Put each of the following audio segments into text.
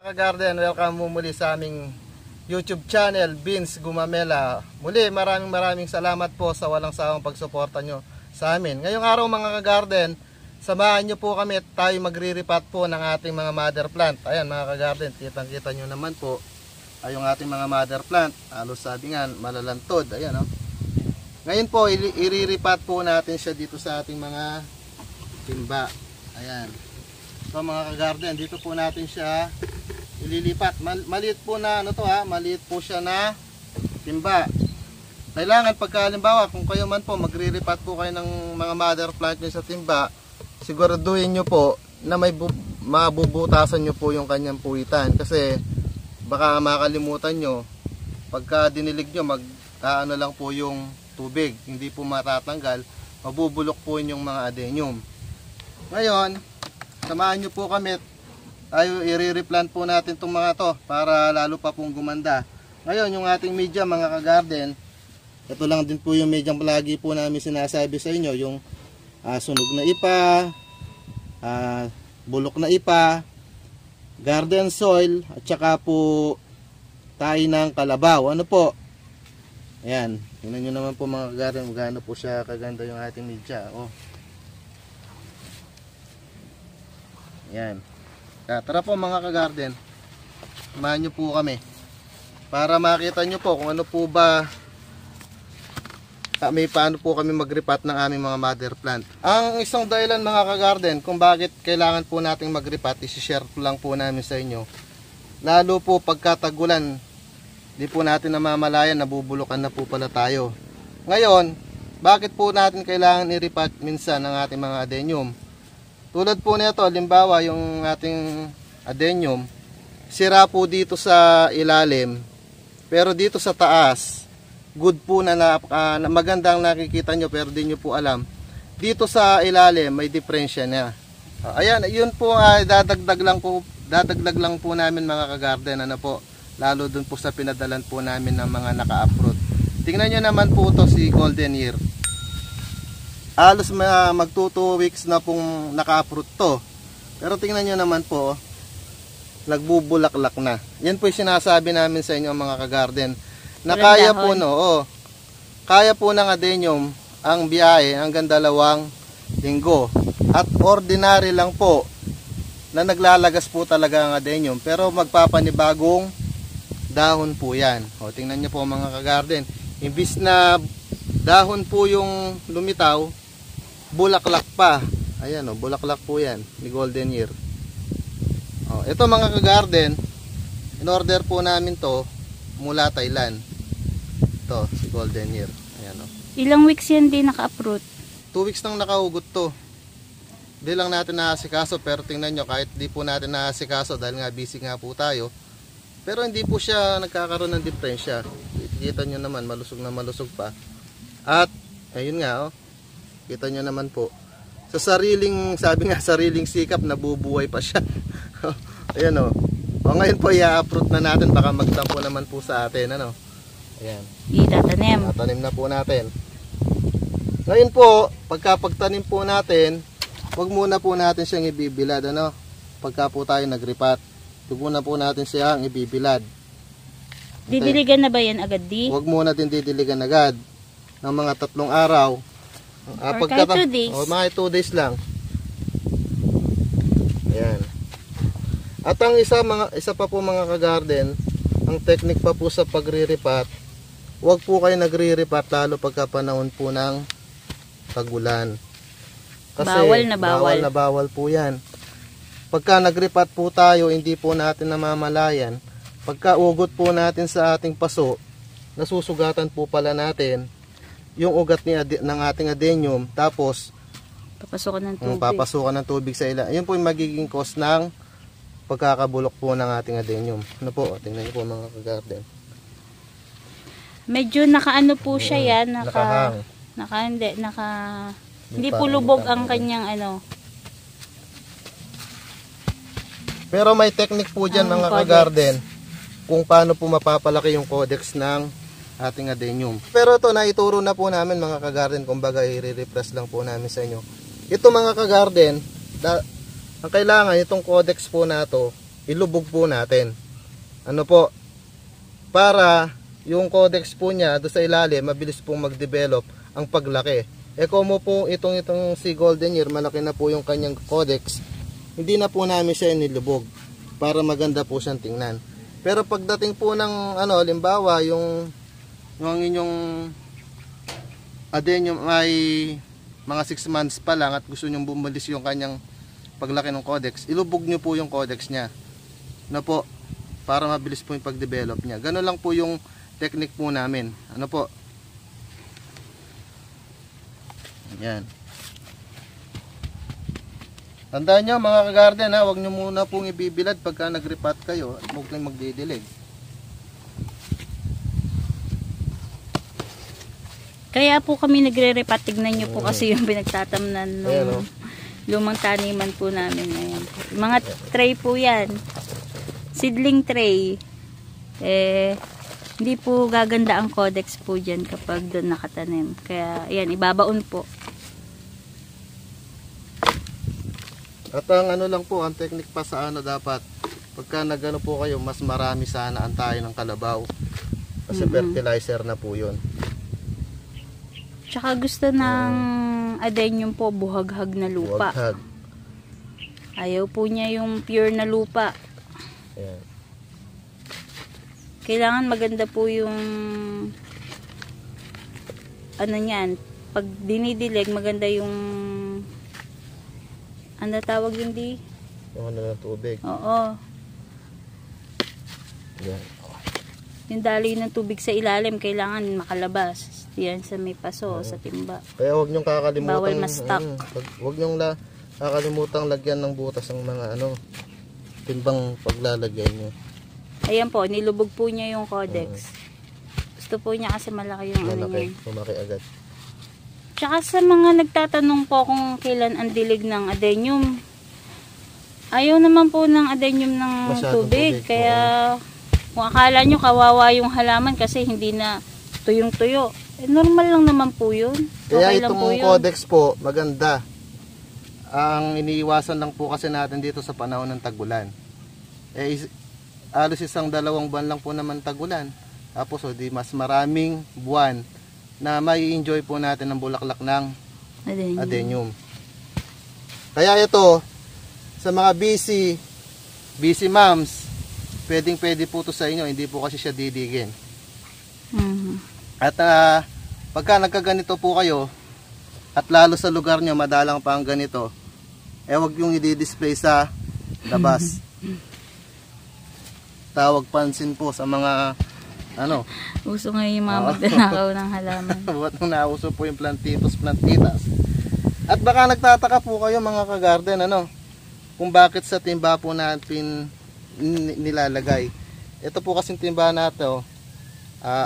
Ka-garden, welcome mo muli sa aming YouTube channel, Vince Gumamela. Muli, maraming salamat po sa walang sawang pagsuporta nyo sa amin. Ngayong araw mga ka-garden, samahan nyo po kami at tayo magre-repot po ng ating mga mother plant. Ayan mga ka-garden, kitang-kita nyo naman po ay yung ating mga mother plant. Halos sabi nga, malalantod. Ayan o. Ngayon po, i-repot po natin siya dito sa ating mga timba. Ayan. So mga ka-garden, dito po natin siya ililipat. Maliit po na ano to ha, maliit po siya na timba. Kailangan pagka halimbawa kung kayo man po magre-repot po kayo ng mga mother plant nyo sa timba, siguraduhin nyo po na may mabubutasan nyo po yung kanyang puwitan, kasi baka makalimutan nyo pagka dinilig nyo ano lang po yung tubig, hindi po matatanggal, mabubulok po yung mga adenium. Ngayon, samahan nyo po kami tayo i-replant po natin itong mga to para lalo pa pong gumanda. Ngayon yung ating media mga ka-garden, ito lang din po yung medyang palagi po namin sinasabi sa inyo, yung sunog na ipa, bulok na ipa, garden soil, at saka po tayo ng kalabaw. Ano po? Ayan, tingnan nyo naman po mga ka-garden, gaano po siya kaganda yung ating media. Oh. Ayan. Tara po mga ka-garden, samahan nyo po kami para makita nyo po kung ano po ba paano po kami mag-repot ng aming mga mother plant. Ang isang dahilan mga ka-garden kung bakit kailangan po nating mag-repot, isi-share lang po namin sa inyo, lalo po pagkatagulan, di po natin namamalayan, nabubulukan na po pala tayo. Ngayon, bakit po natin kailangan i-repot minsan ng ating mga adenium? Tulad po nito, halimbawa yung ating adenium, sira po dito sa ilalim, pero dito sa taas, good po na magandang nakikita nyo pero di nyo po alam. Dito sa ilalim, may diferensya niya. Ayan, yun po dadagdag lang po namin mga ka-garden, ano po, lalo dun po sa pinadalan po namin ng mga naka-uproot. Tingnan nyo naman po ito si Golden Year. Halos magto 2 weeks na pong naka-uproot to. Pero tingnan nyo naman po, nagbubulaklak na. Yan po yung sinasabi namin sa inyo mga ka-garden. Na kaya po kaya po ng adenium ang biyahe hanggang 2 linggo. At ordinary lang po na naglalagas po talaga ang adenium. Pero magpapanibagong dahon po yan. O, tingnan nyo po mga ka-garden. Imbis na dahon po yung lumitaw, bulaklak pa. Ayan o, bulaklak po yan ni Golden Year. O, ito mga ka-garden, in order po namin to mula Thailand. Ito, si Golden Year. Ayan o. Ilang weeks yan di naka-uproot? 2 weeks nang nakahugot to. Di lang natin naasikaso, pero tingnan nyo, kahit di po natin naasikaso dahil nga busy nga po tayo, pero hindi po siya nagkakaroon ng diferensya. Kita nyo naman, malusog na malusog pa. At, ayun nga, oh, kita nyo naman po. Sa sariling, sabi nga, sariling sikap, nabubuhay pa siya. Ayan o. O ngayon po, i-uproot na natin. Baka magtampo naman po sa atin. Ano? Ayan. Itatanim. Tatanim na po natin. Ngayon po, pagkapagtanim po natin, wag muna po natin siyang ibibilad. Ano? Pagka po tayo nag-repot, wag muna po natin siyang ibibilad. Okay. Didiligan na ba yan agad di? Wag muna din didiligan agad. Ng mga 3 araw. Or kahit 2 days. O, mga 2 days lang. Ayan. At ang isa pa po mga ka-garden, ang technique pa po sa pagre-repot, wag po kayo nagre-repot lalo pagka panahon po ng tag-ulan. Kasi bawal na bawal po yan. Pagka nag-repot po tayo, hindi po natin namamalayan. Pagka ugot po natin sa ating paso, nasusugatan po pala natin yung ugat ng ating adenium, tapos papasukan ng tubig sa ilalim. Ayun po yung magiging cause ng pagkakabulok po ng ating adenium. Ano po? Tingnan niyo po mga ka-garden. Medyo nakaano po siya yan, Nakahang. Hindi po lubog ang kanyang ano. Pero may technique po dyan mga ka-garden kung paano po mapapalaki yung codex ng ating adenium. Pero ito, naituro na po namin mga ka-garden, kumbaga i-refresh lang po namin sa inyo. Ito mga ka-garden, ang kailangan itong codex po na to, ilubog po natin. Ano po? Para yung codex po niya doon sa ilalim, mabilis pong mag-develop ang paglaki. Kung mo po itong si Golden Ear, malaki na po yung kanyang codex, hindi na po namin siya inilubog para maganda po siyang tingnan. Pero pagdating po ng limbawa yung inyong adenyum ay mga 6 months pa lang at gusto nyong bumalis yung kanyang paglaki ng codex, ilubog nyo po yung codex niya na po para mabilis po yung pag-develop niya. Ganun lang po yung technique po namin. Ano po? Yan. Tandaan nyo mga ka-garden, huwag nyo muna pong ibibilad pagka nag-repot kayo at huwag kayong magdidilig. Kaya po kami nagre-repat. Tignan nyo po kasi yung pinagtatamnan ng Ayan, lumang taniman po namin. Ayan po. Mga tray po yan. Seedling tray. Hindi po gaganda ang codex po dyan kapag doon nakatanim. Kaya ayan, ibabaon po. At ang lang po, ang technique pa sa dapat, pagka nagano po kayo, mas marami sana ang tayo ng kalabaw. Kasi fertilizer na po yun. Tsaka gusto ng adenyum po, buhaghag na lupa. Buhaghag. Ayaw po niya yung pure na lupa. Ayan. Kailangan maganda po yung niyan. Pag dinidilig, maganda yung tawag yun di? Yung ng tubig. Oo. Ayan. Yung daloy ng tubig sa ilalim, kailangan makalabas. Yan sa may paso, sa timba. Kaya huwag niyong kakalimutan. Bawal ma-stuck. Huwag niyong kakalimutan lagyan ng butas ng mga timbang paglalagay niyo. Ayan po, nilubog po niya yung codex. Gusto po niya kasi malaki yung malaki, niya. lumaki agad. Tsaka sa mga nagtatanong po kung kailan ang dilig ng adenyum, ayaw naman po ng adenyum ng tubig. Kaya kung akala nyo kawawa yung halaman kasi hindi na tuyong-tuyo, normal lang naman po yun. Kaya Okay lang itong po yun. codex po, maganda. Ang iniiwasan lang po kasi natin dito sa panahon ng tagulan. Alos 1-2 buwan lang po naman tagulan. Tapos di mas maraming buwan na may enjoy po natin ang bulaklak ng adenyum. Kaya ito, sa mga busy moms, pwede po ito sa inyo, hindi po kasi siya didigin. At pagka nagkaganito po kayo, at lalo sa lugar nyo, madalang pa ang ganito, huwag yung i-display sa labas. Tawag pansin po sa mga Uso ngayon yung mga magdanakaw ng halaman. Ba't nung nauso po yung plantitas. At baka nagtataka po kayo mga ka-garden, kung bakit sa timba po natin nilalagay. Ito po kasing timba natin,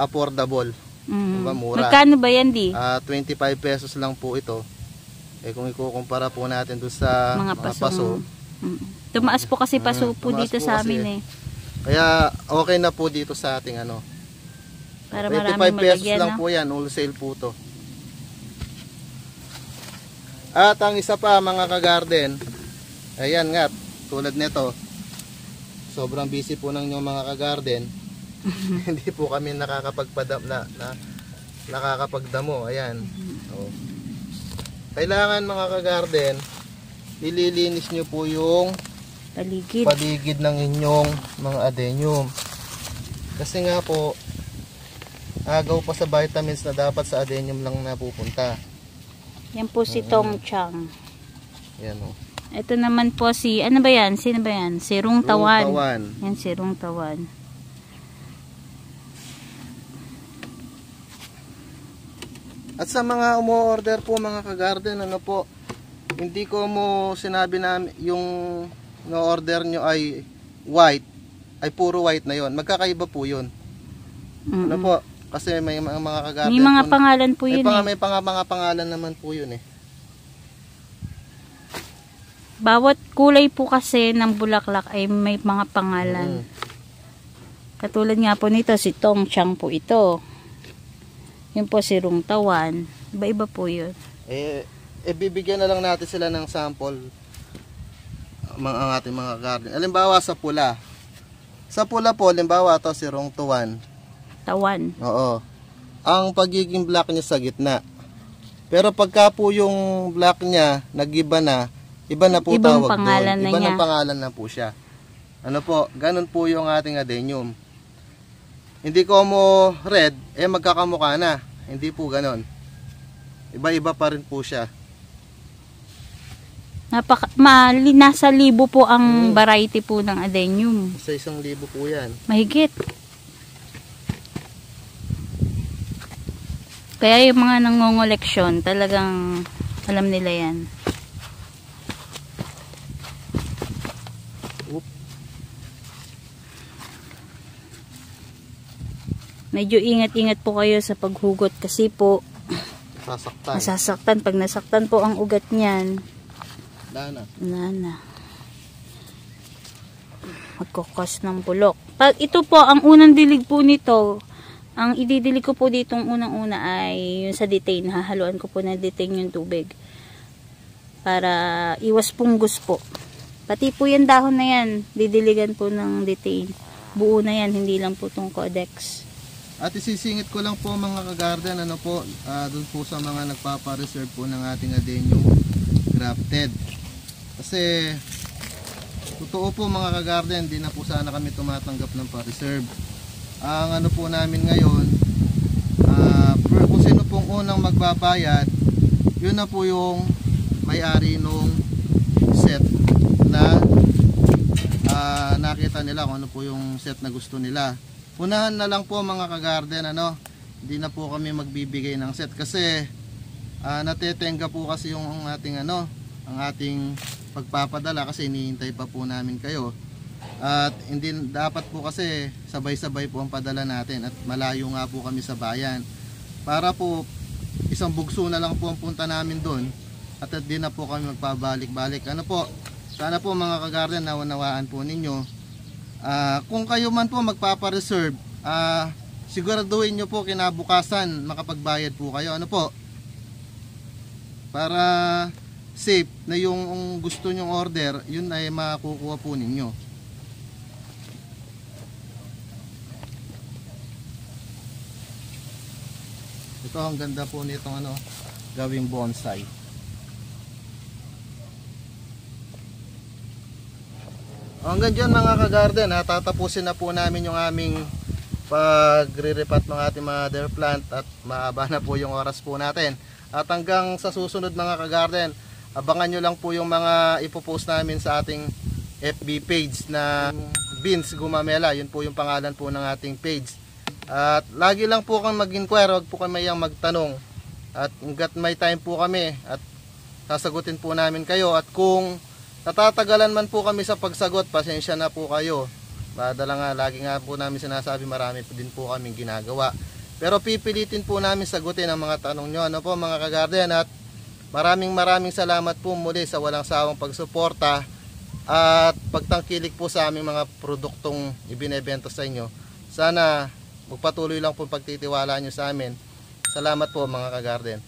affordable. Mura. Magkano ba yan, di? 25 pesos lang po ito. Kung ikukumpara po natin doon sa mga paso. Tumaas po kasi paso po dito sa amin Kaya okay na po dito sa ating Para 25 maraming pesos malagyan, lang po yan, wholesale po to. At ang isa pa mga ka-garden, ayan nga, tulad nito, sobrang busy po ng inyong mga ka-garden. Hindi po kami nakakapagdamo. Ayan. Kailangan mga ka-garden, nililinis nyo po yung paligid ng inyong mga adenyum. Kasi nga po, agaw pa sa vitamins na dapat sa adenyum lang napupunta. Yan po si Tong Chang. Yan Ito naman po si, ano ba yan? Sino ba yan? Si Rung Tawan. Yan si Rung Tawan. At sa mga umu-order po mga ka-garden, hindi ko mo sinabi na yung no-order nyo ay white, ay puro white na yon. Magkakaiba po yun. Po? Kasi may mga ka-garden. May mga pangalan po yun May mga pangalan naman po yun Bawat kulay po kasi ng bulaklak ay may mga pangalan. Katulad nga po nito, si Tong Chang po ito. Yun po si Rung Tawan. Iba-iba po yun. Bibigyan na lang natin sila ng sample. ang ating mga garden. Halimbawa sa pula. Sa pula po, halimbawa to si Rong Tuwan. Tawan. Oo. Ang pagiging black niya sa gitna. Pero pagka po yung black niya nag-iba na, iba na po Ibang tawag pangalan doon. na Iba niya. ng pangalan na po siya. Ano po, ganun po yung ating adenium. Hindi ko mo red, magkakamukha na. Hindi po ganun. Iba-iba pa rin po siya. Nasa 1,000 po ang variety po ng adenium. Sa 1,000 po yan. Mahigit. Kaya yung mga nangongoleksyon, talagang alam nila yan. Oop. Medyo ingat-ingat po kayo sa paghugot kasi po Sasaktan. masasaktan. Pag nasaktan po ang ugat niyan, Wala na. Magkukos ng bulok. Pag ito po, ang unang dilig po nito, ang ididilig ko po ditong unang-una ay yung sa detain. Hahaluan ko po na detain yung tubig. Para iwas punggos po. Pati po yung dahon na yan, didiligan po ng detain. Buo na yan, hindi lang po itong codex. At isisingit ko lang po mga kagarden, ano po, doon po sa mga nagpapa-reserve po ng ating adenium grafted. Kasi, totoo po mga kagarden, di na po sana kami tumatanggap ng pa-reserve. Ang ano po namin ngayon, kung sino pong unang magbabayad, yun na po yung may-ari nung set na nakita nila kung ano po yung set na gusto nila. Unahan na lang po mga kagarden, hindi na po kami magbibigay ng set kasi natetenga po kasi yung ating ang ating pagpapadala kasi hinihintay pa po namin kayo. At hindi dapat po kasi sabay-sabay po ang padala natin at malayo nga po kami sa bayan. Para po isang bugso na lang po ang punta namin doon at di na po kami magpabalik-balik. Ano po, sana po mga kagarden naunawaan po ninyo. Kung kayo man po magpapa-reserve, siguraduhin nyo po kinabukasan makapagbayad po kayo. Ano po? Para safe na yung gusto nyong order, yun ay makukuha po ninyo. Ito ang ganda po nitong gawing bonsai. Hanggang dyan mga kagarden, tatapusin na po namin yung aming pagre-repat ng ating mga mother plant at mahaba na po yung oras po natin. At hanggang sa susunod mga kagarden, abangan nyo lang po yung mga ipopost namin sa ating FB page na Beans Gumamela. Yun po yung pangalan po ng ating page. At lagi lang po kang mag-inquire, wag po kami mayang magtanong. At hanggat may time po kami at sasagutin po namin kayo. At kung natatagalan man po kami sa pagsagot, pasensya na po kayo. Badala nga, lagi nga po namin sinasabi, marami po din po kaming ginagawa. Pero pipilitin po namin sagutin ang mga tanong nyo. Ano po mga kagarden, at maraming salamat po muli sa walang sawang pagsuporta at pagtangkilik po sa aming mga produktong ibinebenta sa inyo. Sana magpatuloy lang po pagtitiwala nyo sa amin. Salamat po mga kagarden.